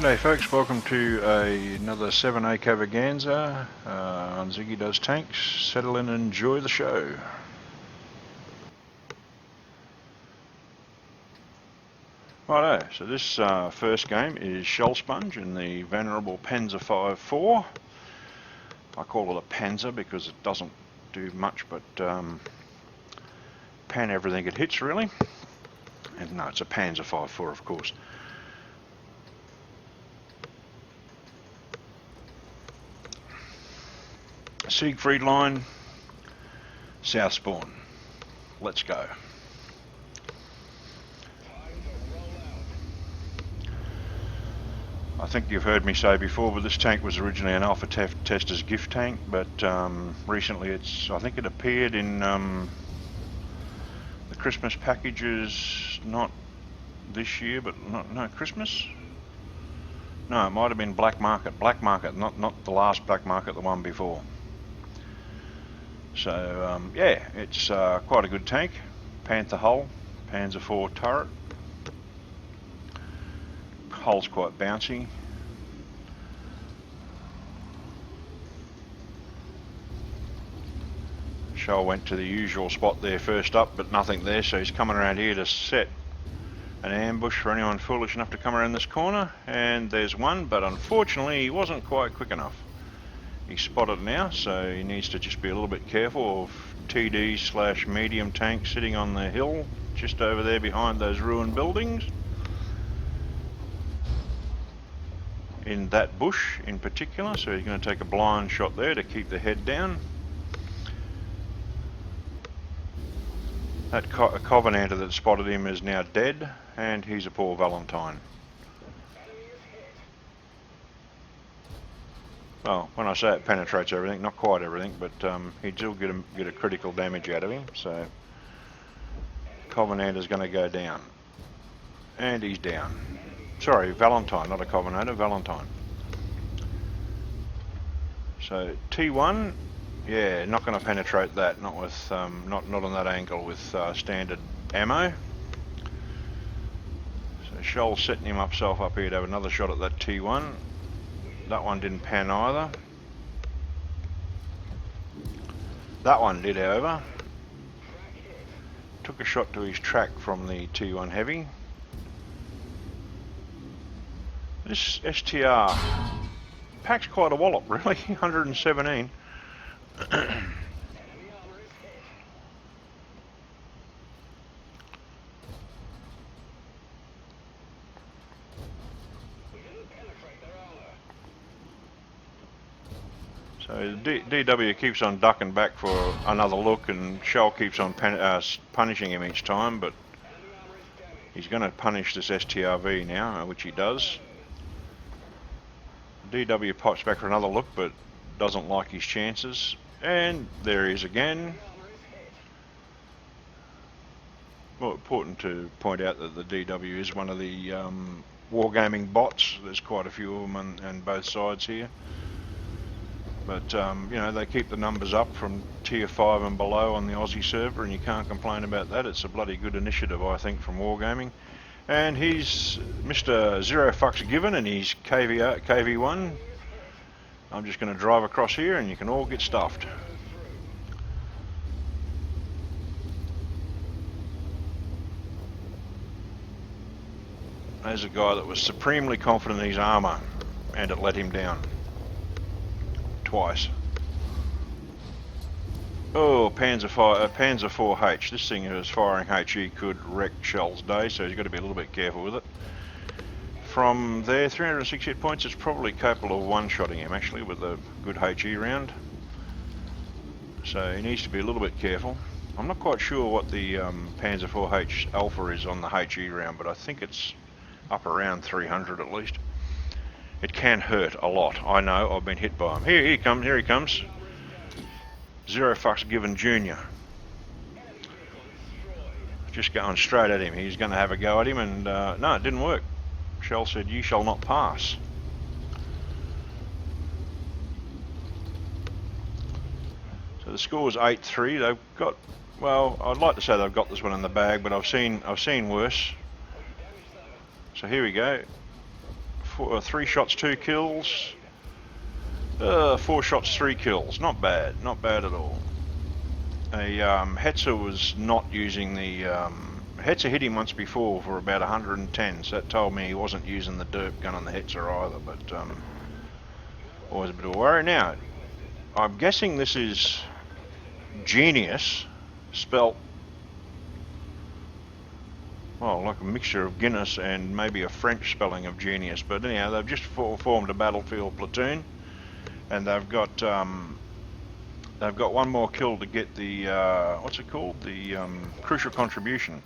G'day folks, welcome to another 7ACAVaganza on Ziggy Does Tanks. Settle in and enjoy the show. Righto, so this first game is ShellSpOnge in the venerable Panzer 5-4. I call it a Panzer because it doesn't do much but pan everything it hits really. And no, it's a Panzer 5-4 of course. Siegfried line, south spawn. Let's go. I think you've heard me say before, but this tank was originally an Alpha Tester's gift tank, but recently I think it appeared in the Christmas packages, not this year, but no Christmas? No, it might have been Black Market, not the last Black Market, the one before. So yeah, it's quite a good tank. Panther hull, Panzer IV turret. Hull's quite bouncy. Shell went to the usual spot there first up, but nothing there, so he's coming around here to set an ambush for anyone foolish enough to come around this corner, and there's one, but unfortunately he wasn't quite quick enough. He's spotted now, so he needs to just be a little bit careful of TD/medium tank sitting on the hill just over there behind those ruined buildings. In that bush in particular, so he's going to take a blind shot there to keep the head down. That Covenanter that spotted him is now dead, and he's a poor Valentine. Well, when I say it penetrates everything, not quite everything, but he'd still get a critical damage out of him, so Covenanter's going to go down. And he's down. Sorry, Valentine, not a Covenanter, Valentine. So T1, yeah, not going to penetrate that, not with not on that angle with standard ammo. So Shell's setting himself up here to have another shot at that T1. That one didn't pan either. That one did, however. Took a shot to his track from the T1 Heavy. This STR packs quite a wallop, really. 117. So DW keeps on ducking back for another look, and Shell keeps on punishing him each time, but he's going to punish this STRV now, which he does. DW pops back for another look, but doesn't like his chances, and there he is again. Well, important to point out that the DW is one of the wargaming bots. There's quite a few of them on both sides here. But, you know, they keep the numbers up from tier 5 and below on the Aussie server, and you can't complain about that. It's a bloody good initiative, I think, from Wargaming. And he's Mr. Zero Fucks Given, and he's KV1. I'm just going to drive across here, and you can all get stuffed. There's a guy that was supremely confident in his armour, and it let him down. Twice. Oh, Panzer 4H. This thing is firing HE could wreck Shell's day, so he's got to be a little bit careful with it. From there, 360 hit points, it's probably capable of one-shotting him actually with a good HE round. So he needs to be a little bit careful. I'm not quite sure what the Panzer 4H alpha is on the HE round, but I think it's up around 300 at least. It can hurt a lot. I know, I've been hit by him. Here he comes. Zero Fucks Given Jr. Just going straight at him. He's going to have a go at him, and no, it didn't work. Shell said, "You shall not pass." So the score is 8-3. They've got, well, I'd like to say they've got this one in the bag, but I've seen worse. So here we go. 3 shots, 2 kills. 4 shots, 3 kills. Not bad. Not bad at all. Hetzer was not using the... Hetzer hit him once before for about 110, so that told me he wasn't using the derp gun on the Hetzer either, but always a bit of a worry. Now, I'm guessing this is Genius, spelt, well, like a mixture of Guinness and maybe a French spelling of genius, but anyhow, they've just formed a battlefield platoon, and they've got one more kill to get the, what's it called, the crucial contribution.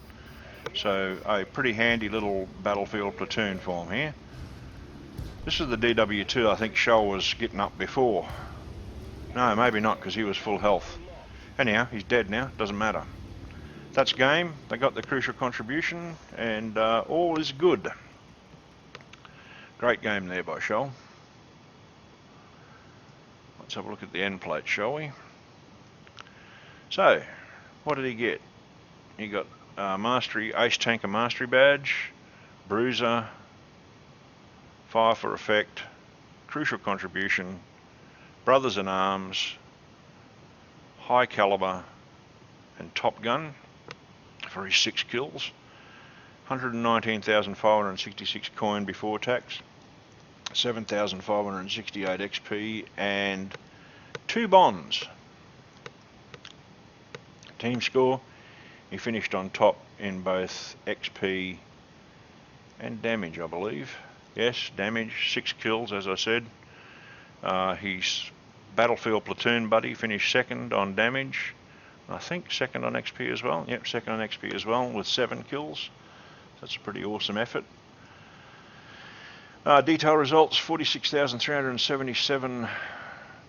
So a pretty handy little battlefield platoon for them here. This is the DW2 I think Shell was getting up before. No, maybe not, because he was full health. Anyhow, he's dead now, doesn't matter. That's game, they got the crucial contribution, and all is good. Great game there by Shell. Let's have a look at the end plate, shall we? So, what did he get? He got Mastery, Ace Tanker Mastery Badge, Bruiser, Fire for Effect, Crucial Contribution, Brothers in Arms, High Caliber, and Top Gun for his 6 kills. 119,566 coin before tax, 7,568 XP, and 2 bonds. Team score, he finished on top in both XP and damage, I believe. Yes, damage, 6 kills, as I said. His battlefield platoon buddy finished second on damage. I think second on XP as well. Yep, second on XP as well with 7 kills. That's a pretty awesome effort. Detail results, 46,377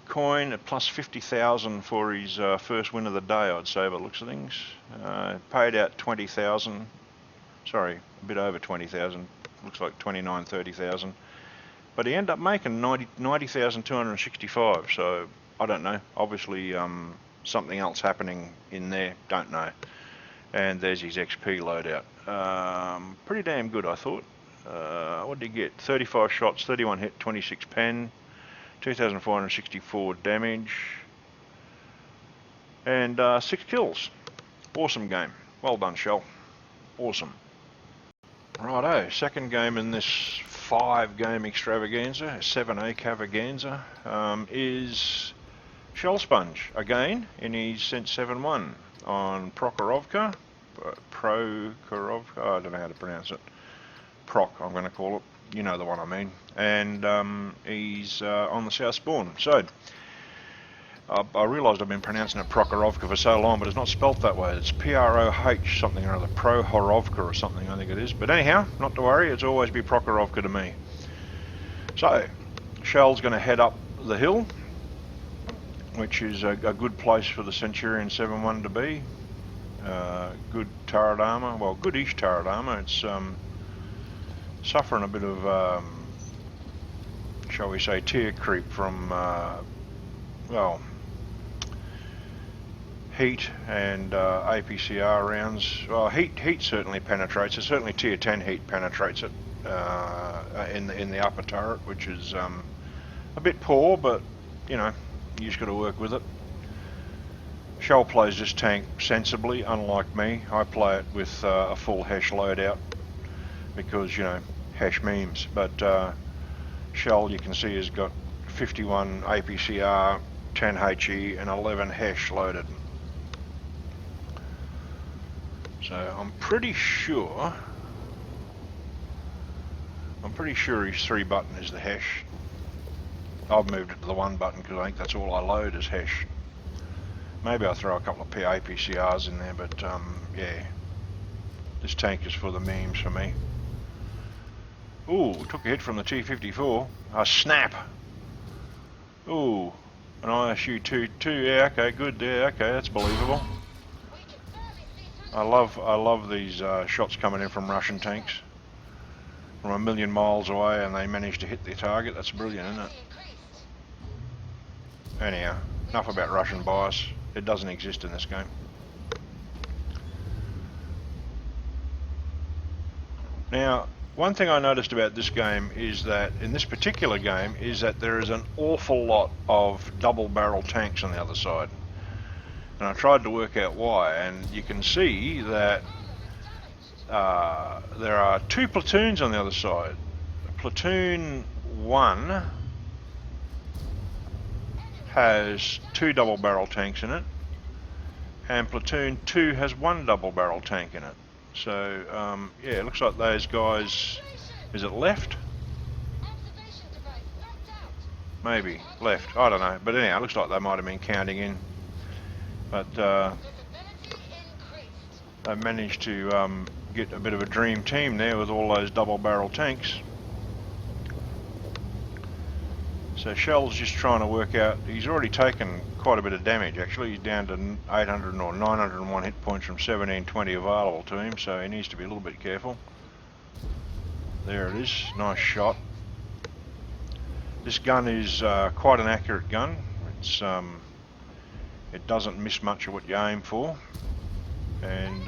coin plus 50,000 for his first win of the day, I'd say, by the looks of things. Paid out 20,000, sorry, a bit over 20,000, looks like 29, 30,000. But he ended up making 90,265, so I don't know, obviously something else happening in there, don't know. And there's his XP loadout. Pretty damn good, I thought. What did he get? 35 shots, 31 hit, 26 pen, 2,464 damage, and 6 kills. Awesome game. Well done, Shell. Awesome. Righto, second game in this 5-game extravaganza, 7ACAVaganza, is ShellSpOnge, again, in his Cent 7-1 on Prokhorovka, Prokhorovka, I don't know how to pronounce it. Proc, I'm going to call it. You know the one I mean. And he's on the South Spawn. So, I realised I've been pronouncing it Prokhorovka for so long, but it's not spelt that way. It's P-R-O-H something or other. Prokhorovka or something, I think it is. But anyhow, not to worry, it's always be Prokhorovka to me. So, Shell's going to head up the hill, which is a good place for the Centurion 7-1 to be. Good turret armour, well, good-ish turret armour. It's suffering a bit of, shall we say, tier creep from, well, heat and APCR rounds. Well, heat certainly penetrates it. Certainly tier 10 heat penetrates it in the upper turret, which is a bit poor, but you know, you just got to work with it. Shell plays this tank sensibly, unlike me. I play it with a full Hesh loadout because, you know, Hesh memes. But Shell, you can see, has got 51 APCR, 10 HE, and 11 Hesh loaded. So I'm pretty sure his 3 button is the Hesh. I've moved it to the 1 button because I think that's all I load is Hesh. Maybe I'll throw a couple of APCRs in there, but yeah, this tank is for the memes for me. Ooh, took a hit from the T-54. A snap. Ooh, an ISU 2, yeah, okay, good, yeah, okay, that's believable. I love these shots coming in from Russian tanks from a million miles away, and they manage to hit their target. That's brilliant, isn't it? Anyhow, enough about Russian bias. It doesn't exist in this game. Now, One thing I noticed about this game is that, in this particular game, is that there is an awful lot of double barrel tanks on the other side. And I tried to work out why, and you can see that there are 2 platoons on the other side. Platoon 1 has 2 double barrel tanks in it, and platoon 2 has 1 double barrel tank in it. So yeah, it looks like those guys, is it left? Maybe left, I don't know, but anyhow, it looks like they might have been counting in, but they managed to get a bit of a dream team there with all those double barrel tanks. So Shell's just trying to work out, he's already taken quite a bit of damage actually. He's down to 800 or 901 hit points from 1720 available to him, so he needs to be a little bit careful. There it is, nice shot. This gun is quite an accurate gun. It's it doesn't miss much of what you aim for, and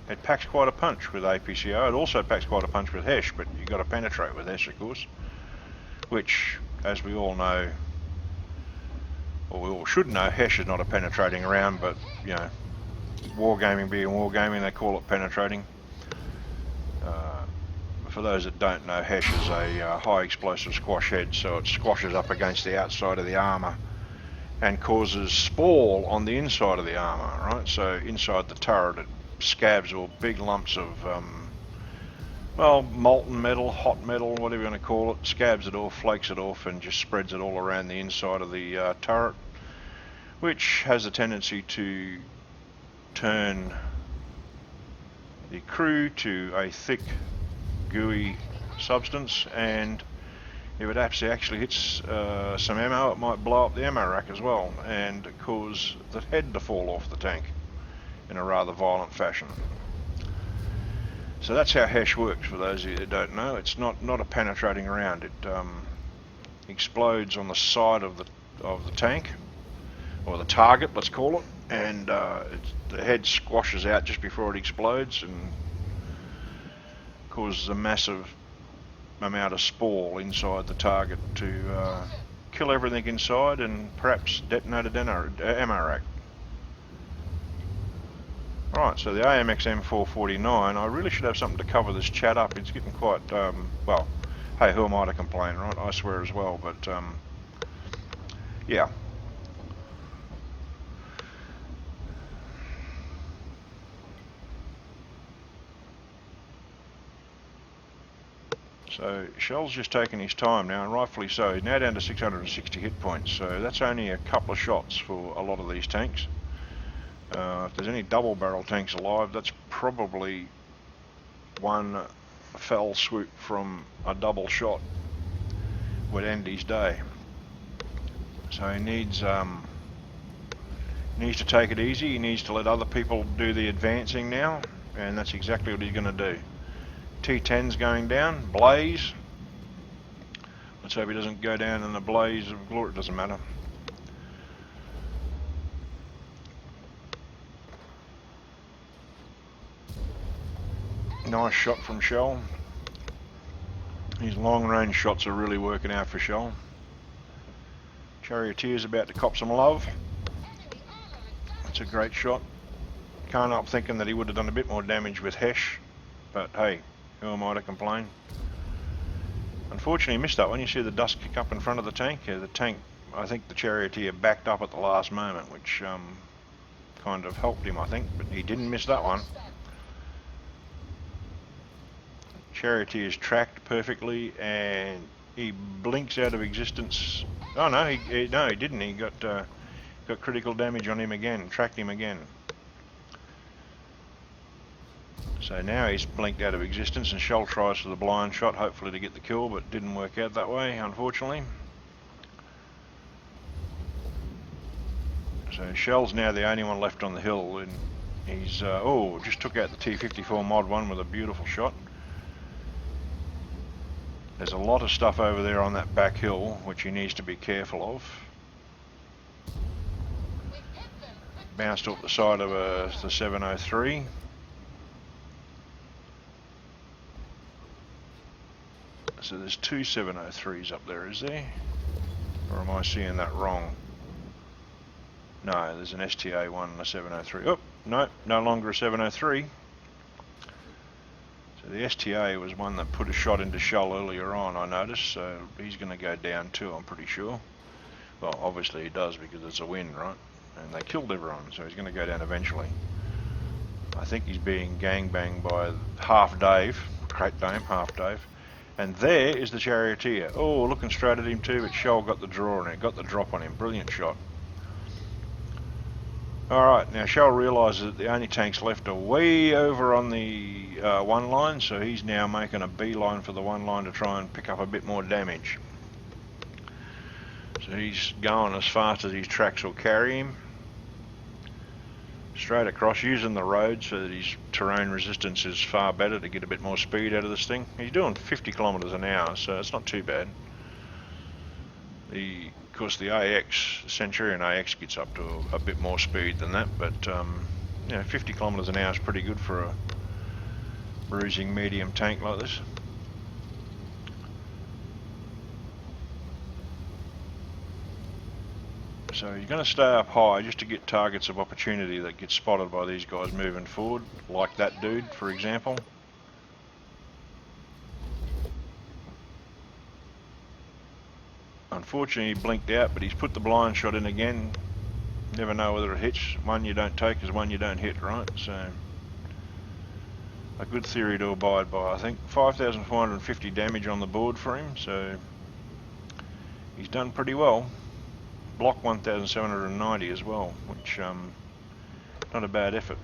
it packs quite a punch with APCO. It also packs quite a punch with HESH, but you've got to penetrate with HESH, of course, which, as we all know, or we all should know, HESH is not a penetrating round, but you know, wargaming being wargaming, they call it penetrating. For those that don't know, HESH is a high explosive squash head, so it squashes up against the outside of the armour and causes spall on the inside of the armour, right? So inside the turret it scabs or big lumps of well, molten metal, hot metal, whatever you want to call it, scabs it off, flakes it off, and just spreads it all around the inside of the turret, which has a tendency to turn the crew to a thick, gooey substance, and if it actually hits some ammo, it might blow up the ammo rack as well and cause the head to fall off the tank in a rather violent fashion. So that's how HESH works, for those of you that don't know. It's not a penetrating round. It explodes on the side of the tank, or the target, let's call it, and the head squashes out just before it explodes and causes a massive amount of spall inside the target to kill everything inside and perhaps detonate an ammo rack. Right, so the AMX M449, I really should have something to cover this chat up. It's getting quite, well, hey, who am I to complain, right? I swear as well, but yeah. So Shell's just taking his time now, and rightfully so. He's now down to 660 hit points, so that's only a couple of shots for a lot of these tanks. If there's any double barrel tanks alive, that's probably one fell swoop from a double shot would end his day. So he needs to take it easy. He needs to let other people do the advancing now, and that's exactly what he's going to do. T10's going down, blaze. Let's hope he doesn't go down in a blaze of glory. It doesn't matter. Nice shot from Shell. His long range shots are really working out for Shell. Charioteer's about to cop some love. That's a great shot. Can't help thinking that he would have done a bit more damage with HESH, but hey, who am I to complain? Unfortunately, he missed that one. You see the dust kick up in front of the tank. The tank, I think the Charioteer backed up at the last moment, which kind of helped him, I think, but he didn't miss that one. Charioteer's tracked perfectly, and he blinks out of existence. Oh no, he didn't. He got critical damage on him again, tracked him again. So now he's blinked out of existence, and Shell tries for the blind shot, hopefully to get the kill, but didn't work out that way, unfortunately. So Shell's now the only one left on the hill, and he's oh, just took out the T54 Mod 1 with a beautiful shot. There's a lot of stuff over there on that back hill which he needs to be careful of. Bounced off the side of the 703. So there's two 703s up there, is there? Or am I seeing that wrong? No, there's an STA one and a 703. Oh, no, no longer a 703. So the STA was one that put a shot into Shell earlier on, I noticed, so he's going to go down too, I'm pretty sure. Well, obviously he does because it's a win, right? And they killed everyone, so he's going to go down eventually. I think he's being gangbanged by Half Dave, Great Dame, Half Dave. And there is the Charioteer. Oh, looking straight at him too, but Shell got the draw on it, got the drop on him. Brilliant shot. Alright, now Shell realises that the only tanks left are way over on the one line, so he's now making a beeline for the one line to try and pick up a bit more damage. So he's going as fast as his tracks will carry him. Straight across, using the road so that his terrain resistance is far better to get a bit more speed out of this thing. He's doing 50 kilometres an hour, so it's not too bad. Of course, the AX, Centurion AX gets up to a bit more speed than that, but you know, 50 kilometres an hour is pretty good for a bruising medium tank like this. So you're going to stay up high just to get targets of opportunity that get spotted by these guys moving forward, like that dude, for example. Unfortunately, he blinked out, but he's put the blind shot in again. Never know whether it hits. One you don't take is one you don't hit, right? So, a good theory to abide by, I think. 5,450 damage on the board for him, so he's done pretty well. Block 1,790 as well, which not a bad effort.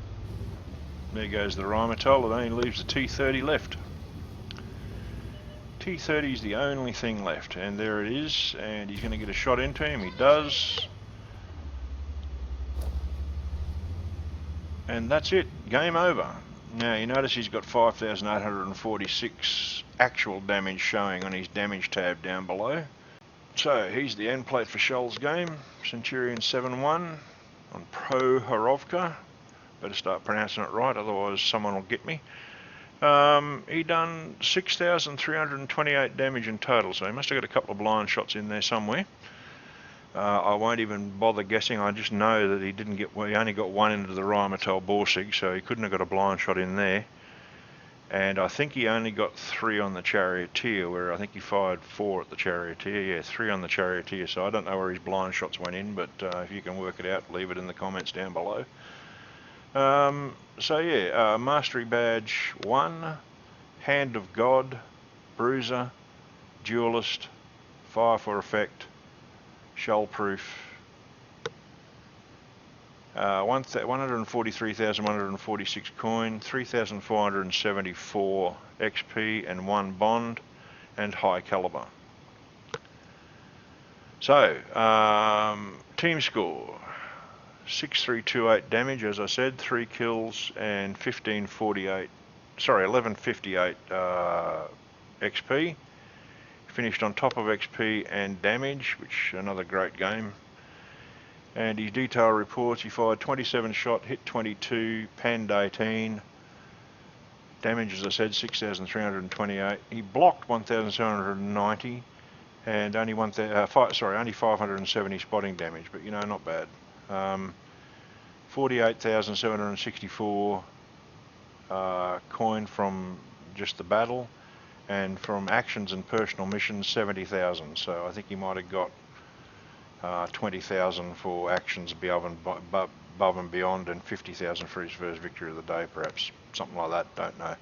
There goes the Rhinometall. It only leaves the T30 left. T30 is the only thing left, and there it is, and he's going to get a shot into him. He does. And that's it. Game over. Now you notice he's got 5,846 actual damage showing on his damage tab down below. So here's the end plate for Shell's game. Centurion 7-1 on Pro Horovka. Better start pronouncing it right, otherwise someone will get me. He done 6,328 damage in total, so he must have got a couple of blind shots in there somewhere. I won't even bother guessing. I just know that he didn't get. Well, he only got one into the Rhinometall Borsig, so he couldn't have got a blind shot in there. And I think he only got 3 on the Charioteer, where I think he fired 4 at the Charioteer. Yeah, 3 on the Charioteer. So I don't know where his blind shots went in, but if you can work it out, leave it in the comments down below. So yeah, Mastery Badge 1, Hand of God, Bruiser, Duelist, Fire for Effect, Shell Proof, 143,146 coin, 3,474 XP and 1 bond, and high caliber. So, team score. 6,328 damage, as I said, 3 kills and 1158 XP. Finished on top of XP and damage, which another great game. And his detail reports, he fired 27 shot, hit 22, panned 18. Damage, as I said, 6,328. He blocked 1,790 and only 570 spotting damage, but you know, not bad. 48,764 coin from just the battle, and from actions and personal missions 70,000. So I think he might have got 20,000 for actions above and beyond, and 50,000 for his first victory of the day, perhaps something like that. Don't know.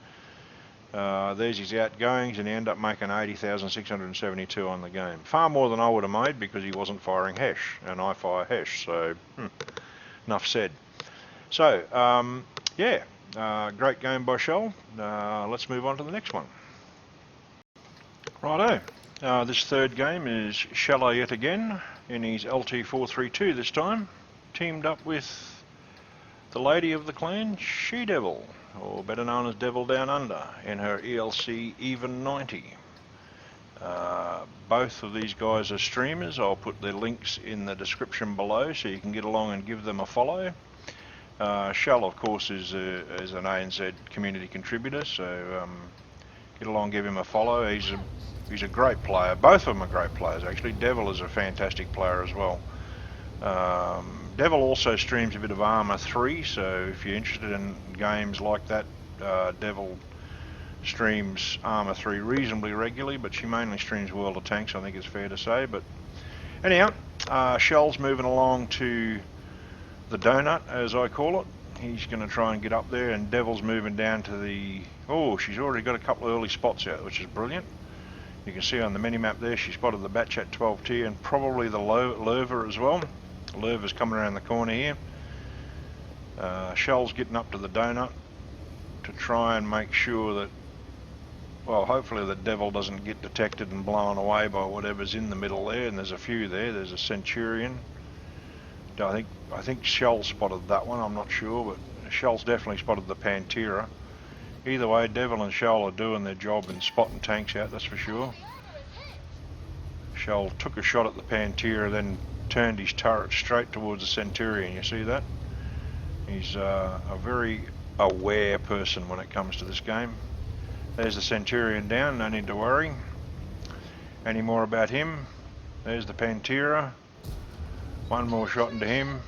There's his outgoings, and he ended up making 80,672 on the game. Far more than I would have made because he wasn't firing Hesh, and I fire Hesh, so enough said. So, yeah, great game by Shell. Let's move on to the next one. Righto, this third game is Sheller yet again, in his LT432 this time, teamed up with the lady of the clan, She-Devil, or better known as Devilsdownunder, in her ELC Even 90. Both of these guys are streamers. I'll put their links in the description below so you can get along and give them a follow. Shell, of course, is an ANZ community contributor, so get along, give him a follow. He's He's a great player. Both of them are great players, actually. Devil is a fantastic player as well. Devil also streams a bit of Armour 3, so if you're interested in games like that, Devil streams Armour 3 reasonably regularly, but she mainly streams World of Tanks, I think it's fair to say. But anyhow, Shell's moving along to the donut, as I call it. He's going to try and get up there, and Devil's moving down to the... Oh, she's already got a couple of early spots out, which is brilliant. You can see on the mini-map there, she spotted the Batchat 12T and probably the Lurver as well. Lurver's coming around the corner here. Shell's getting up to the donut to try and make sure that, well, hopefully the Devil doesn't get detected and blown away by whatever's in the middle there, and there's a few there. There's a Centurion. I think Shell spotted that one, I'm not sure, but Shell's definitely spotted the Pantera. Either way, Devil and Shell are doing their job in spotting tanks out, that's for sure. Shell took a shot at the Pantera, then turned his turret straight towards the Centurion, you see that? He's a very aware person when it comes to this game. There's the Centurion down, no need to worry any more about him. There's the Pantera. One more shot into him.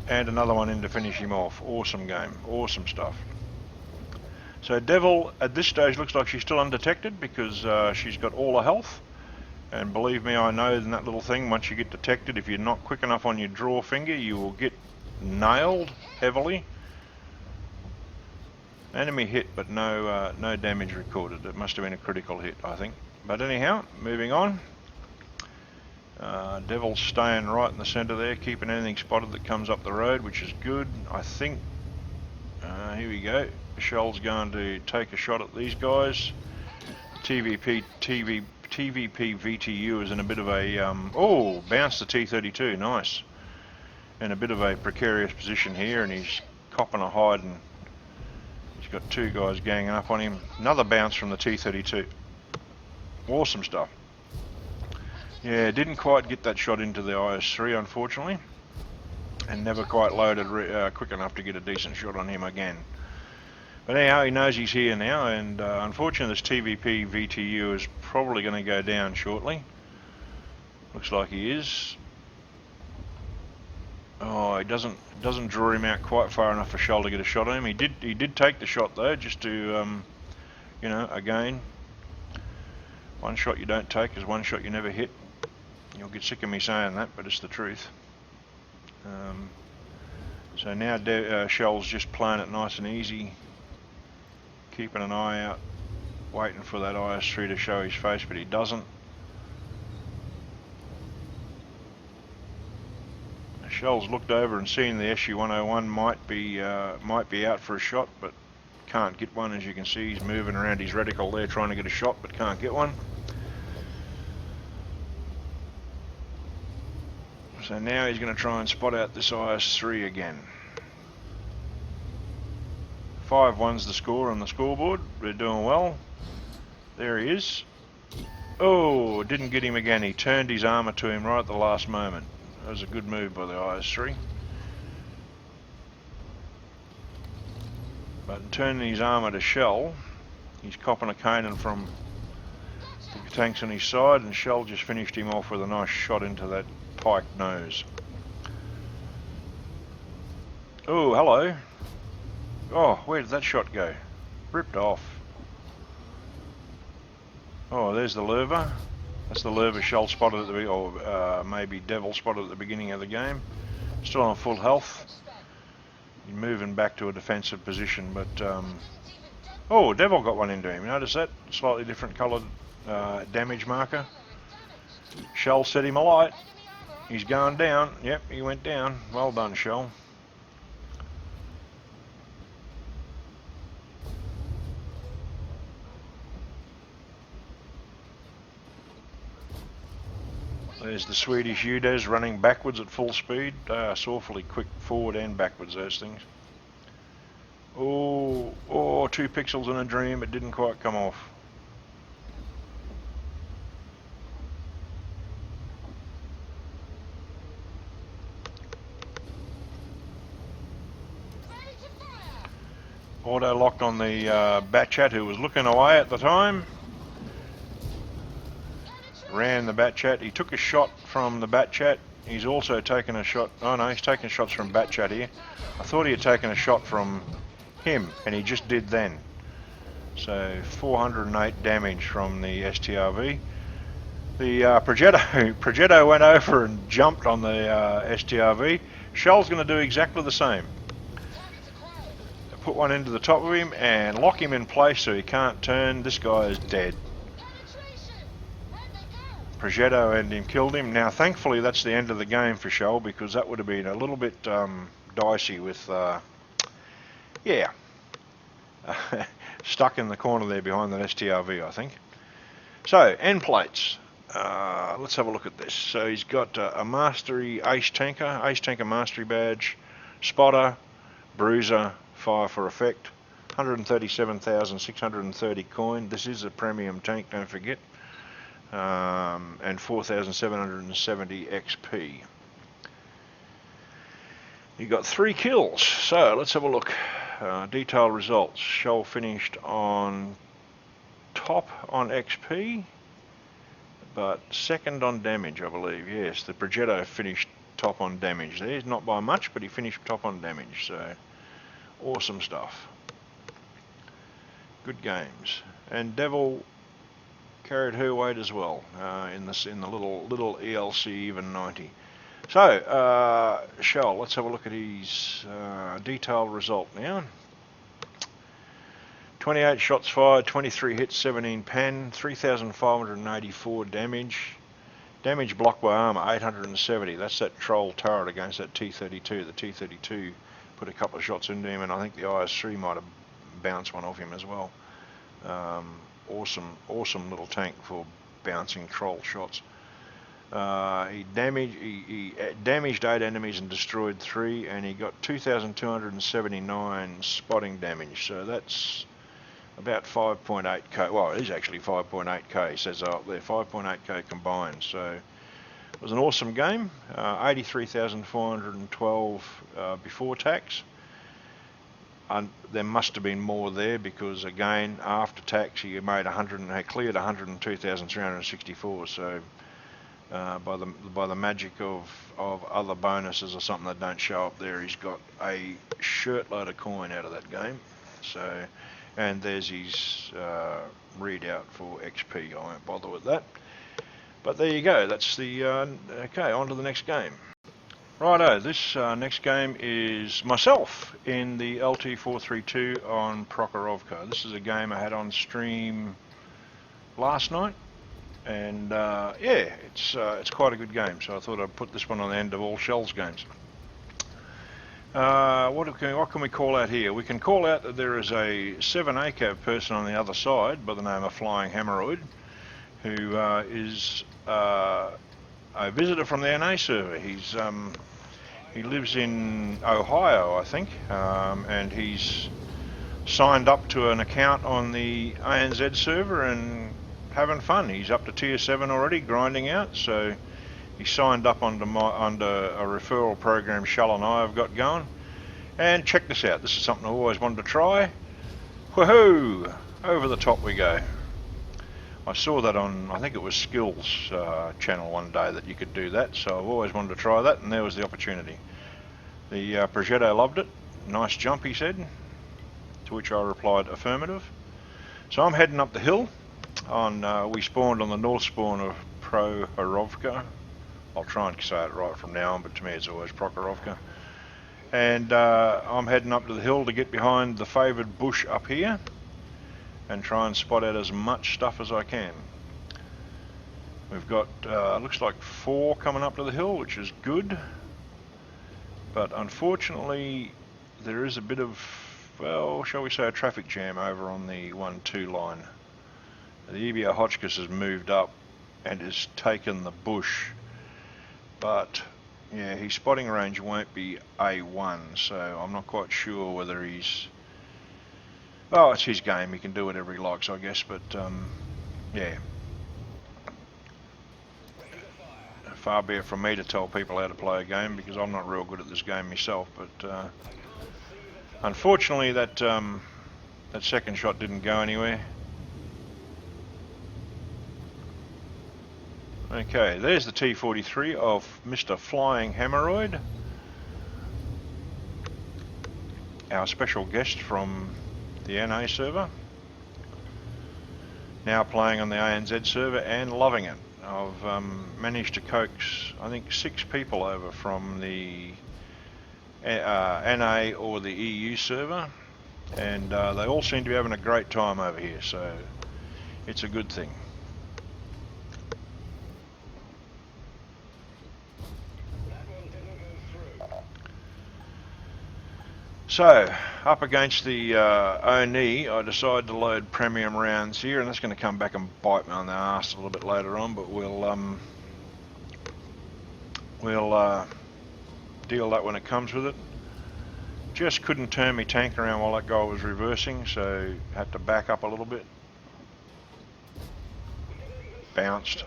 And another one in to finish him off. Awesome game, awesome stuff. So Devil at this stage looks like she's still undetected because she's got all her health. And believe me, I know in that little thing, once you get detected, if you're not quick enough on your draw finger, you will get nailed heavily. Enemy hit, but no damage recorded. It must have been a critical hit, I think. But anyhow, moving on. Devil's staying right in the centre there, keeping anything spotted that comes up the road, which is good. I think, here we go, Shell's going to take a shot at these guys. TVP VTU is in a bit of a, oh, bounced the T-32, nice. In a bit of a precarious position here, and he's copping a hide, and he's got two guys ganging up on him. Another bounce from the T-32. Awesome stuff. Yeah, didn't quite get that shot into the IS-3, unfortunately, and never quite loaded quick enough to get a decent shot on him again. But anyhow, he knows he's here now, and unfortunately this TVP VTU is probably going to go down shortly. Looks like he is. Oh, he doesn't draw him out quite far enough for Shell to get a shot on him. He did take the shot though, just to, you know, again, one shot you don't take is one shot you never hit. You'll get sick of me saying that, but it's the truth. So now Shell's just playing it nice and easy, keeping an eye out, waiting for that IS-3 to show his face, but he doesn't. Shell's looked over and seen the SU-101 might be out for a shot, but can't get one. As you can see, he's moving around his reticle there trying to get a shot, but can't get one. So now he's going to try and spot out this IS-3 again. 5-1's the score on the scoreboard. We're doing well. There he is. Oh, didn't get him again. He turned his armour to him right at the last moment. That was a good move by the IS-3. But turning his armour to Shell, he's copping a caning from the tanks on his side, and Shell just finished him off with a nice shot into that pike nose. Oh, hello. Oh, where did that shot go? Ripped off. Oh, there's the Lurver. That's the Lurver Shell spotted at the, or maybe Devil spotted at the beginning of the game. Still on full health. He's moving back to a defensive position, but oh, Devil got one into him. Notice that? Slightly different coloured damage marker. Shell set him alight. He's going down. Yep, he went down. Well done, Shell. There's the Swedish UDES running backwards at full speed. They are awfully quick forward and backwards, those things. Oh, 2 pixels in a dream. It didn't quite come off. Auto locked on the Batchat, who was looking away at the time. Ran the Batchat. He took a shot from the Batchat. He's also taken a shot. Oh no, he's taking shots from Batchat here. I thought he had taken a shot from him, and he just did then. So 408 damage from the STRV. The Progetto went over and jumped on the STRV. Shell's going to do exactly the same. Put one into the top of him and lock him in place so he can't turn. This guy is dead. Progetto and him killed him. Now thankfully that's the end of the game for Shell, because that would have been a little bit dicey with, yeah, stuck in the corner there behind that STRV, I think. So, end plates. Let's have a look at this. So he's got a Mastery Ace Tanker Mastery badge, Spotter, Bruiser, Fire for Effect, 137,630 coin. This is a premium tank, don't forget. And 4,770 XP. He got 3 kills. So let's have a look. Detailed results. Shell finished on top on XP, but second on damage, I believe. Yes, the Progetto finished top on damage there. Not by much, but he finished top on damage. So awesome stuff. Good games. And Devil carried her weight as well in the little ELC even 90. So Shell, let's have a look at his detailed result now. 28 shots fired, 23 hits, 17 pen, 3,584 damage. Damage blocked by armor 870. That's that troll turret against that T-32. The T-32 put a couple of shots into him, and I think the IS-3 might have bounced one off him as well. Awesome little tank for bouncing troll shots. He damaged 8 enemies and destroyed 3, and he got 2,279 spotting damage. So that's about 5.8k. Well, it is actually 5.8k. It says up there 5.8k combined. So it was an awesome game. 83,412 before tax. There must have been more there, because again after tax he made cleared 102,364. So by the magic of other bonuses or something that don't show up there, he's got a shirtload of coin out of that game. So, and there's his readout for XP. I won't bother with that. But there you go. That's the okay. On to the next game. Righto, this next game is myself in the LT432 on Prokhorovka. This is a game I had on stream last night, and yeah, it's quite a good game. So I thought I'd put this one on the end of all Shell's games. What can we call out here? We can call out that there is a 7ACAV person on the other side by the name of Flyinghemorrhoid, who is a visitor from the NA server. He lives in Ohio, I think, and he's signed up to an account on the ANZ server and having fun. He's up to tier 7 already, grinding out. So he signed up under a referral program Shell and I have got going. And check this out. This is something I've always wanted to try. Woohoo! Over the top we go. I saw that on, I think it was Skills channel one day, that you could do that, so I've always wanted to try that, and there was the opportunity. The Progetto loved it. Nice jump, he said, to which I replied affirmative. So I'm heading up the hill. We spawned on the north spawn of Prokhorovka. I'll try and say it right from now on, but to me it's always Prokhorovka. And I'm heading up to the hill to get behind the favoured bush up here and try and spot out as much stuff as I can. We've got, looks like 4 coming up to the hill, which is good. But unfortunately, there is a bit of, well, shall we say, a traffic jam over on the 1-2 line. The EBO Hotchkiss has moved up and has taken the bush. But, yeah, his spotting range won't be A1, so I'm not quite sure whether he's... Oh, it's his game. He can do whatever he likes, I guess, but, yeah. Far be it from me to tell people how to play a game, because I'm not real good at this game myself, but unfortunately that That second shot didn't go anywhere. Okay, there's the T43 of Mr. Flyinghemorrhoid, our special guest from the NA server, now playing on the ANZ server and loving it. I've managed to coax, I think, 6 people over from the NA or the EU server, and they all seem to be having a great time over here, so it's a good thing. So, up against the Oni, I decided to load premium rounds here, and that's going to come back and bite me on the arse a little bit later on, but we'll deal that when it comes with it. Just couldn't turn my tank around while that guy was reversing, so had to back up a little bit. Bounced.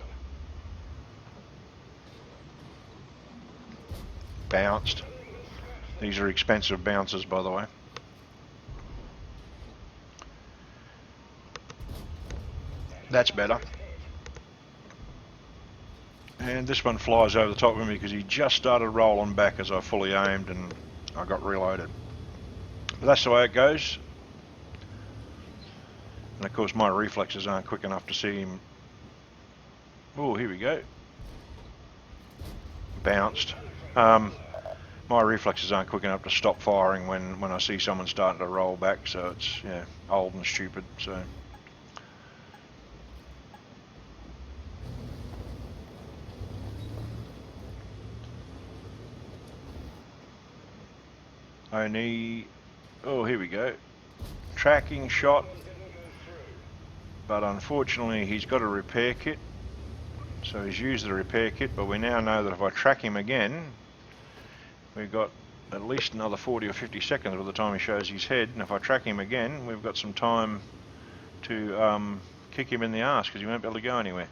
Bounced. These are expensive bounces, by the way. That's better. And this one flies over the top of me because he just started rolling back as I fully aimed and I got reloaded. But that's the way it goes. And of course my reflexes aren't quick enough to see him. Oh, here we go. Bounced. My reflexes aren't quick enough to stop firing when I see someone starting to roll back, so it's, yeah, old and stupid. So only, oh, here we go, tracking shot, but unfortunately he's got a repair kit, so he's used the repair kit, but we now know that if I track him again, we've got at least another 40 or 50 seconds by the time he shows his head, and if I track him again, we've got some time to kick him in the arse because he won't be able to go anywhere.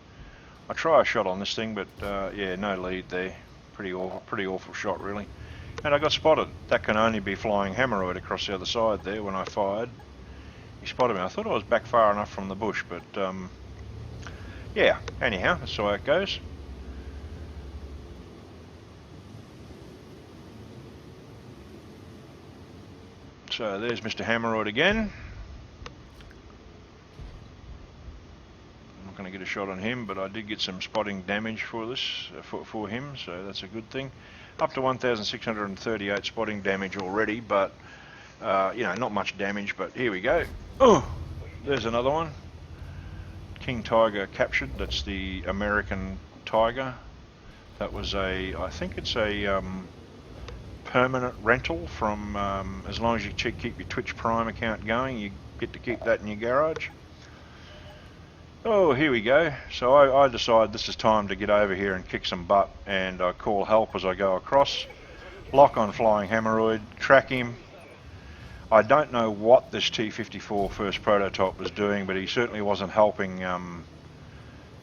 I try a shot on this thing, but yeah, no lead there. Pretty awful shot, really. And I got spotted. That can only be Flyinghemorrhoid across the other side there when I fired. He spotted me. I thought I was back far enough from the bush, but yeah, anyhow, that's the way it goes. So there's Mr. Hemorrhoid again. I'm not going to get a shot on him, but I did get some spotting damage for this, for him, so that's a good thing. Up to 1,638 spotting damage already, but you know, not much damage, but here we go. Oh, there's another one. King Tiger captured. That's the American Tiger. That was a, I think it's a permanent rental from, as long as you keep your Twitch Prime account going, you get to keep that in your garage. Oh, here we go. So I decide this is time to get over here and kick some butt, and I call help as I go across. Lock on Flyinghemorrhoid, track him. I don't know what this T-54 first prototype was doing, but he certainly wasn't helping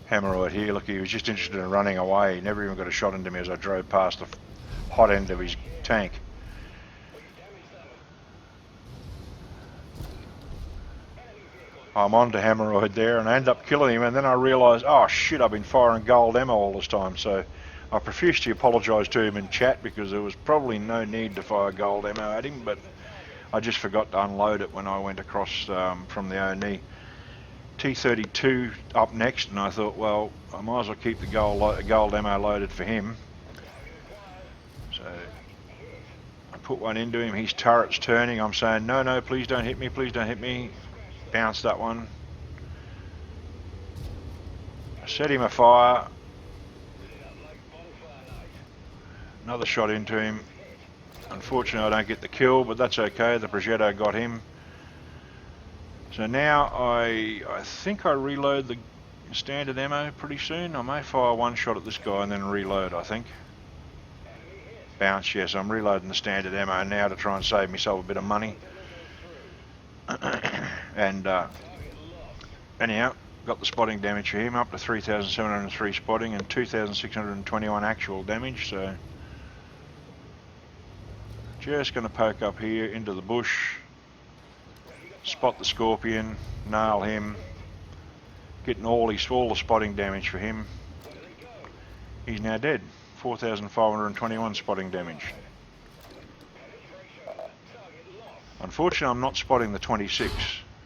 Hemorrhoid here. Look, he was just interested in running away. He never even got a shot into me as I drove past the hot end of his tank. I'm on to Hemorrhoid there, and I end up killing him, and then I realise, oh shit, I've been firing gold ammo all this time, so I profusely apologise to him in chat because there was probably no need to fire gold ammo at him, but I just forgot to unload it when I went across from the O&E. T-32 up next, and I thought, well, I might as well keep the gold ammo loaded for him. So I put one into him, his turret's turning, I'm saying, no, no, please don't hit me, please don't hit me. Bounced that one. I set him afire. Another shot into him. Unfortunately, I don't get the kill, but that's okay. The Progetto got him. So now I think I reload the standard ammo pretty soon. I may fire one shot at this guy and then reload, I think. Bounce, yes, I'm reloading the standard ammo now to try and save myself a bit of money. And anyhow, got the spotting damage for him up to 3,703 spotting and 2,621 actual damage, so just going to poke up here into the bush. spot the Scorpion, nail him, getting all the spotting damage for him. He's now dead. 4,521 spotting damage. Unfortunately, I'm not spotting the 26.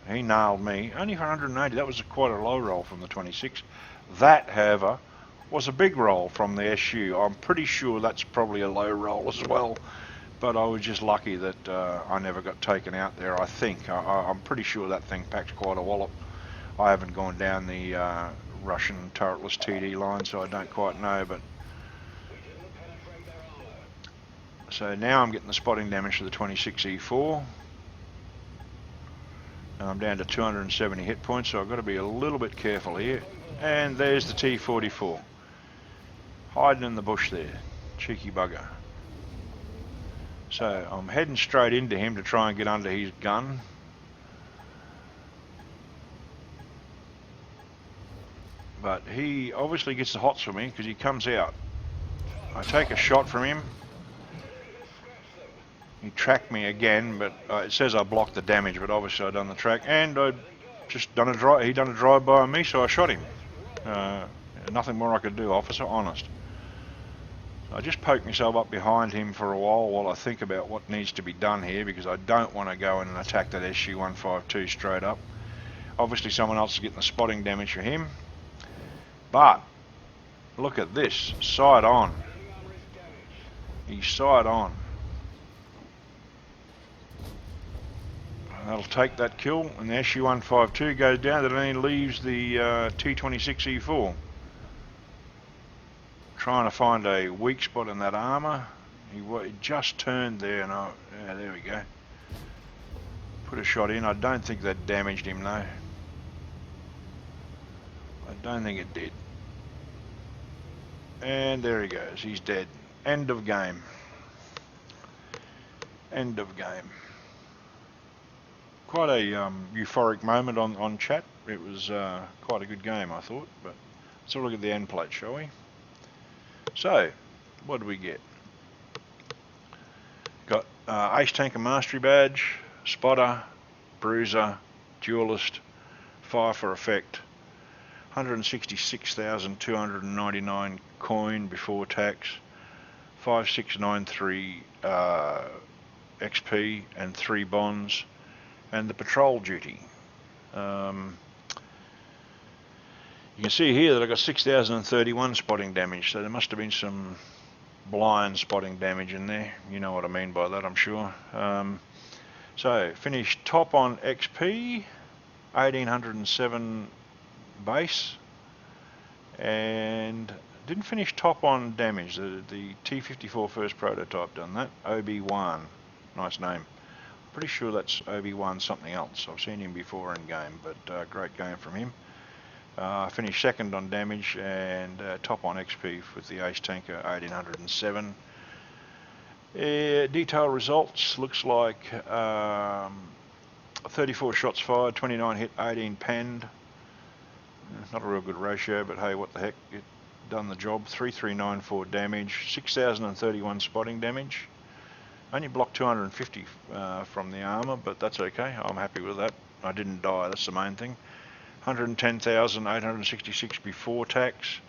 He nailed me, only for 180. That was quite a low roll from the 26. That, however, was a big roll from the SU. I'm pretty sure that's probably a low roll as well, but I was just lucky that I never got taken out there, I think. I'm pretty sure that thing packed quite a wallop. I haven't gone down the Russian turretless TD line, so I don't quite know, but... So now I'm getting the spotting damage to the 26 E4. And I'm down to 270 hit points, so I've got to be a little bit careful here. And there's the T-44. Hiding in the bush there. Cheeky bugger. So I'm heading straight into him to try and get under his gun. But he obviously gets the hots for me because he comes out. I take a shot from him. He tracked me again, but it says I blocked the damage, but obviously I done the track, and I just done a drive. He done a drive-by on me, so I shot him. Nothing more I could do, officer, honest. I just poked myself up behind him for a while I think about what needs to be done here, because I don't want to go in and attack that SU-152 straight up. Obviously someone else is getting the spotting damage for him, but look at this, side on. He's side on. That'll take that kill, and the SU-152 goes down. That only leaves the T-26E4. Trying to find a weak spot in that armour. He just turned there, and yeah, there we go. Put a shot in. I don't think that damaged him, though. I don't think it did. And there he goes. He's dead. End of game. End of game. Quite a euphoric moment on chat. It was quite a good game, I thought. But let's have a look at the end plate, shall we? So, what do we get? Got Ace Tanker Mastery Badge, Spotter, Bruiser, Duelist, Fire for Effect, 166,299 coin before tax, 5693 XP and 3 bonds, and the patrol duty. You can see here that I got 6,031 spotting damage, so there must have been some blind spotting damage in there. You know what I mean by that, I'm sure. So finished top on XP, 1,807 base, and didn't finish top on damage. The T-54 first prototype done that. Obi-Wan, nice name. Pretty sure that's Obi-Wan something else. I've seen him before in game, but great game from him. Finished second on damage and top on XP with the Ace Tanker, 1,807. Detailed results looks like 34 shots fired, 29 hit, 18 penned. Not a real good ratio, but hey, what the heck, it done the job. 3,394 damage, 6,031 spotting damage. Only blocked 250 from the armour, but that's okay. I'm happy with that. I didn't die, that's the main thing. 110,866 before tax.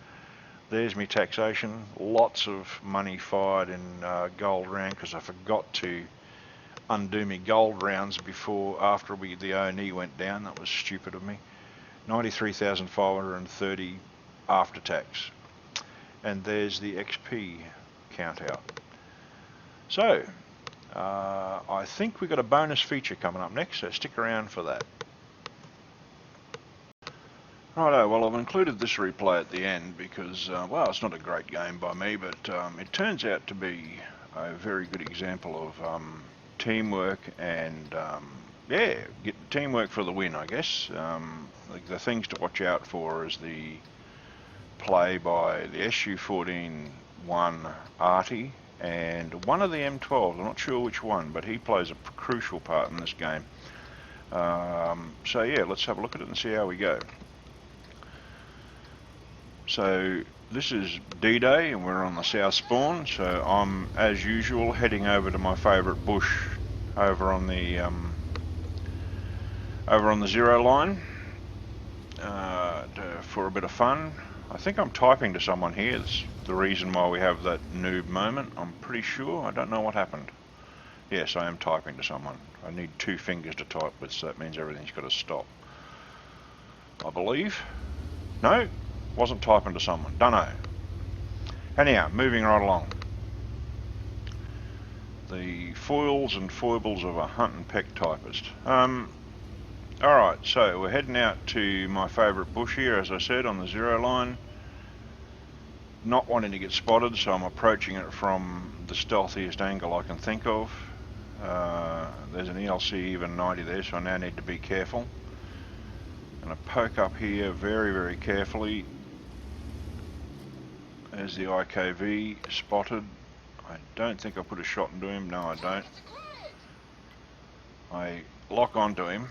There's me taxation. Lots of money fired in gold round because I forgot to undo me gold rounds after the O&E went down. That was stupid of me. 93,530 after tax. And there's the XP count out. So I think we've got a bonus feature coming up next, so stick around for that. Righto, well, I've included this replay at the end because, well, it's not a great game by me, but it turns out to be a very good example of teamwork and, yeah, get teamwork for the win, I guess. The things to watch out for is the play by the SU-14-1 Artie and one of the M12s. I'm not sure which one, but he plays a crucial part in this game. So, yeah, let's have a look at it and see how we go. So this is D-Day and we're on the south spawn, so I'm as usual heading over to my favourite bush over on the over on the 0 line for a bit of fun. I think I'm typing to someone here. That's the reason why we have that noob moment. I'm pretty sure. I don't know what happened. Yes, I am typing to someone. I need 2 fingers to type with, so that means everything's got to stop, I believe. No, wasn't typing to someone. Dunno. Anyhow, moving right along. The foils and foibles of a hunt and peck typist. Alright, so we're heading out to my favourite bush here, as I said, on the 0 line. Not wanting to get spotted, so I'm approaching it from the stealthiest angle I can think of. There's an ELC even 90 there, so I now need to be careful. I'm going to poke up here very, very carefully. There's the IKV spotted. I don't think I put a shot into him. No, I don't. I lock onto him.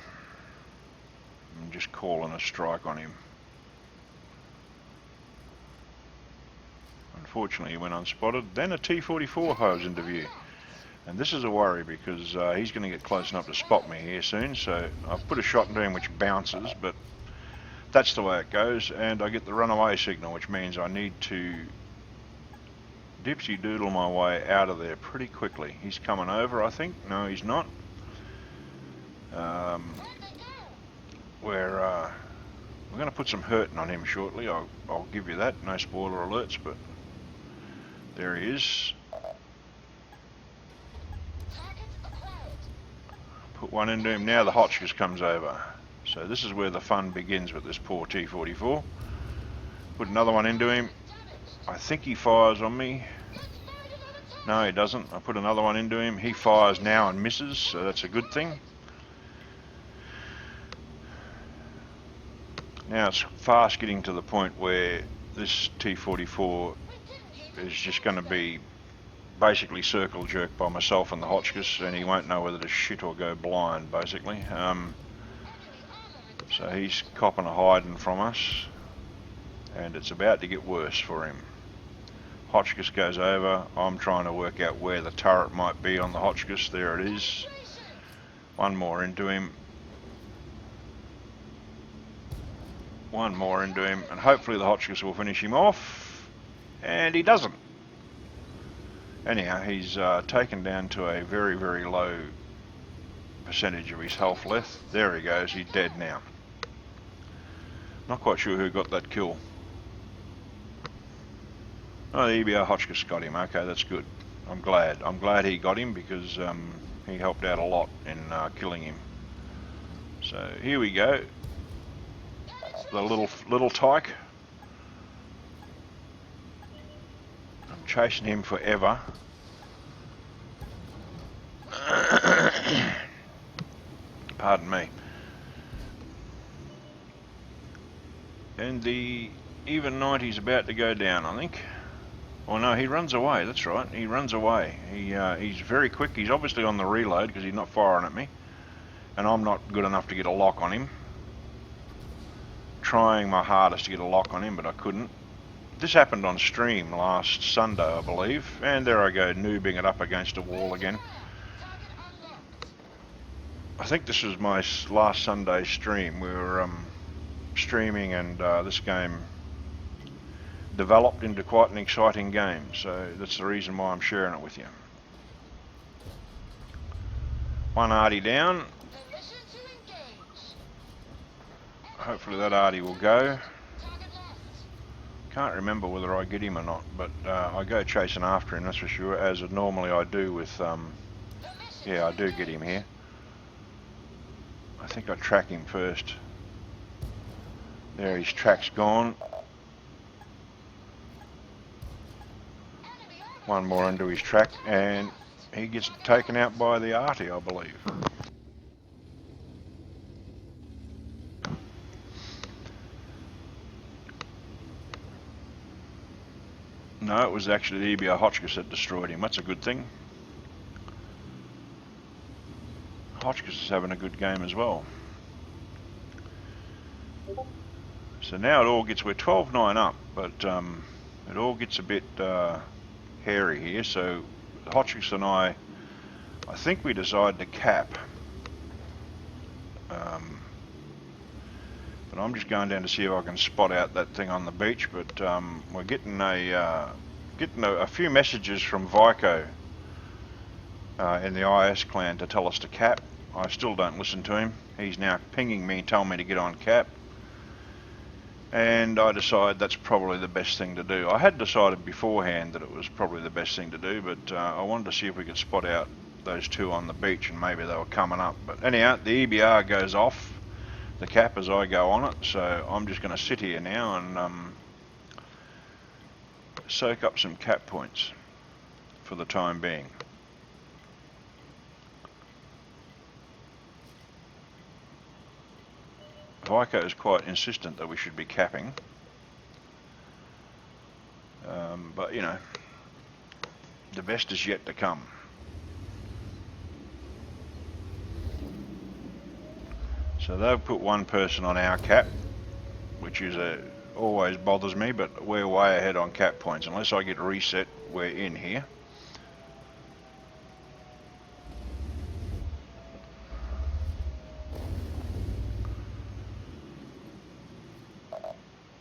I'm just calling a strike on him. Unfortunately, he went unspotted. Then a T-44 hove into view. And this is a worry because he's going to get close enough to spot me here soon. So I've put a shot into him which bounces, but that's the way it goes. And I get the runaway signal, which means I need to dipsy doodle my way out of there pretty quickly. He's coming over, I think. No, he's not. We're going to put some hurting on him shortly. I'll give you that. No spoiler alerts, but there he is. Put one into him. Now the Hotchkiss comes over. So this is where the fun begins with this poor T-44. Put another one into him. I think he fires on me. No, he doesn't. I put another one into him. He fires now and misses, so that's a good thing. Now it's fast getting to the point where this T-44 is just going to be basically circle jerked by myself and the Hotchkiss, and he won't know whether to shit or go blind, basically. So he's copping a hiding from us, and it's about to get worse for him. Hotchkiss goes over. I'm trying to work out where the turret might be on the Hotchkiss. There it is. One more into him. One more into him, and hopefully the Hotchkiss will finish him off, and he doesn't. Anyhow, he's taken down to a very, very low percentage of his health left. There he goes, he's dead now. Not quite sure who got that kill. Oh, the EBR Hotchkiss got him. Okay, that's good. I'm glad he got him because he helped out a lot in killing him. So here we go. The little tyke. I'm chasing him forever. Pardon me. And the even 90's about to go down, I think. Oh no, he runs away. That's right. He runs away. He's very quick. He's obviously on the reload because he's not firing at me, and I'm not good enough to get a lock on him. Trying my hardest to get a lock on him, but I couldn't. This happened on stream last Sunday, I believe, and there I go, noobing it up against a wall again. I think this was my last Sunday stream. We were streaming, and this game developed into quite an exciting game, so that's the reason why I'm sharing it with you. One arty down. Hopefully that arty will go. Can't remember whether I get him or not, but I go chasing after him, that's for sure, as normally I do with, yeah, I do get him here. I think I track him first. There, his track's gone. One more into his track, and he gets taken out by the arty, I believe. No, it was actually the EBR Hotchkiss that destroyed him. That's a good thing. Hotchkiss is having a good game as well. So now it all gets, we're 12-9 up, but it all gets a bit hairy here. So Hotchkiss and I think we decided to cap But I'm just going down to see if I can spot out that thing on the beach. But we're getting a few messages from Vico in the IS clan to tell us to cap. I still don't listen to him. He's now pinging me and telling me to get on cap. And I decided that's probably the best thing to do. I had decided beforehand that it was probably the best thing to do, but I wanted to see if we could spot out those two on the beach, and maybe they were coming up. But anyhow, the EBR goes off the cap as I go on it, so I'm just going to sit here now and soak up some cap points for the time being. Vico is quite insistent that we should be capping, but you know, the best is yet to come. So they've put one person on our cap, which is always bothers me, but we're way ahead on cap points. Unless I get reset, we're in here.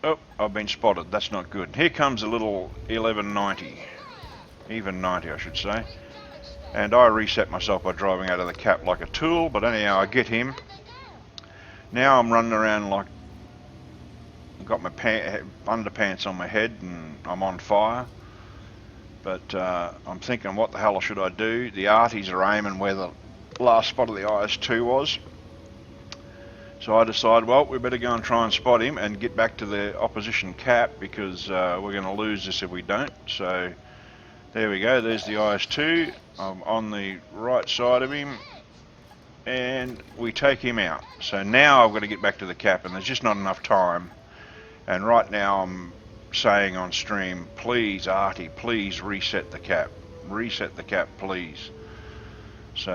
Oh, I've been spotted. That's not good. Here comes a little 1190. Even 90, I should say. And I reset myself by driving out of the cap like a tool, but anyhow, I get him. Now I'm running around like I've got my underpants on my head and I'm on fire. But I'm thinking, what the hell should I do? The arties are aiming where the last spot of the IS-2 was. So I decided, well, we better go and try and spot him and get back to the opposition cap, because we're going to lose this if we don't. So there we go, there's the IS-2. I'm on the right side of him and we take him out. So now I've got to get back to the cap, and there's just not enough time. And right now I'm saying on stream, please Artie, please reset the cap. Reset the cap, please. So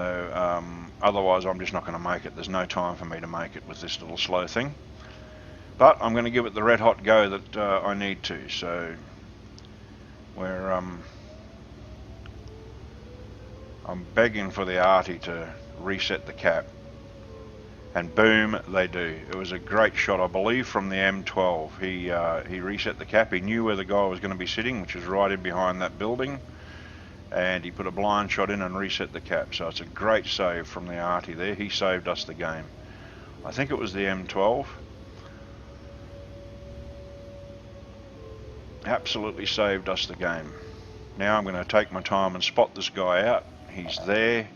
otherwise I'm just not going to make it. There's no time for me to make it with this little slow thing. But I'm going to give it the red hot go that I need to. So we're I'm begging for the Artie to reset the cap. And boom, they do. It was a great shot, I believe, from the M12. He reset the cap. He knew where the guy was going to be sitting, which is right in behind that building. And he put a blind shot in and reset the cap. So it's a great save from the Artie there. He saved us the game. I think it was the M12. Absolutely saved us the game. Now I'm going to take my time and spot this guy out. He's there.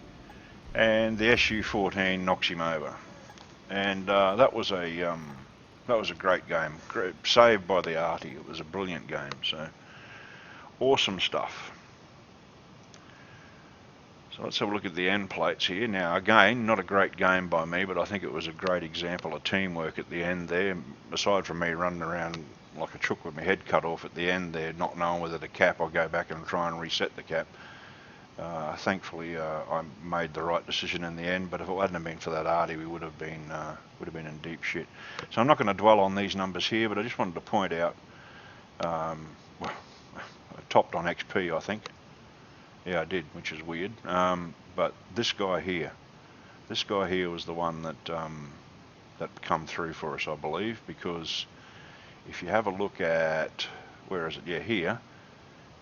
And the SU-14 knocks him over. And that was a great game. Saved by the Artie. It was a brilliant game. So awesome stuff. So let's have a look at the end plates here. Now again, not a great game by me, but I think it was a great example of teamwork at the end there. Aside from me running around like a chook with my head cut off at the end there, not knowing whether to cap or go back and try and reset the cap. Thankfully, I made the right decision in the end. But if it hadn't been for that Artie, we would have been in deep shit. So I'm not going to dwell on these numbers here, but I just wanted to point out. Well, I topped on XP, I think. Yeah, I did, which is weird. But this guy here was the one that that come through for us, I believe, because if you have a look at, where is it? Yeah, here,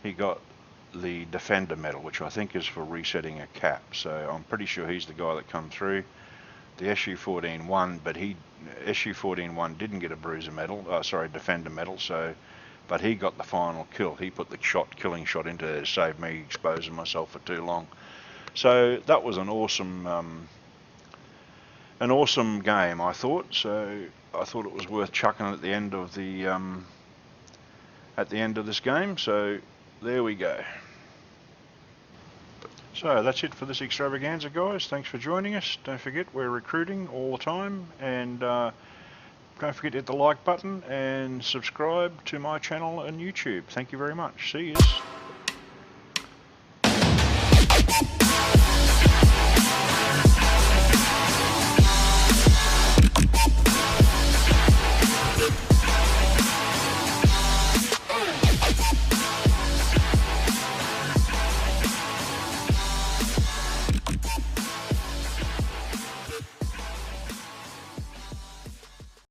he got the Defender medal, which I think is for resetting a cap. So I'm pretty sure he's the guy that come through. The SU-14 won, but SU-14 didn't get a bruiser medal, Defender medal. So. But he got the final kill. He put the killing shot into there to save me exposing myself for too long. So that was an awesome game, I thought. So I thought it was worth chucking at the end of this game. So there we go. So that's it for this extravaganza, guys. Thanks for joining us. Don't forget, we're recruiting all the time, and don't forget to hit the like button and subscribe to my channel on YouTube. Thank you very much. See yous.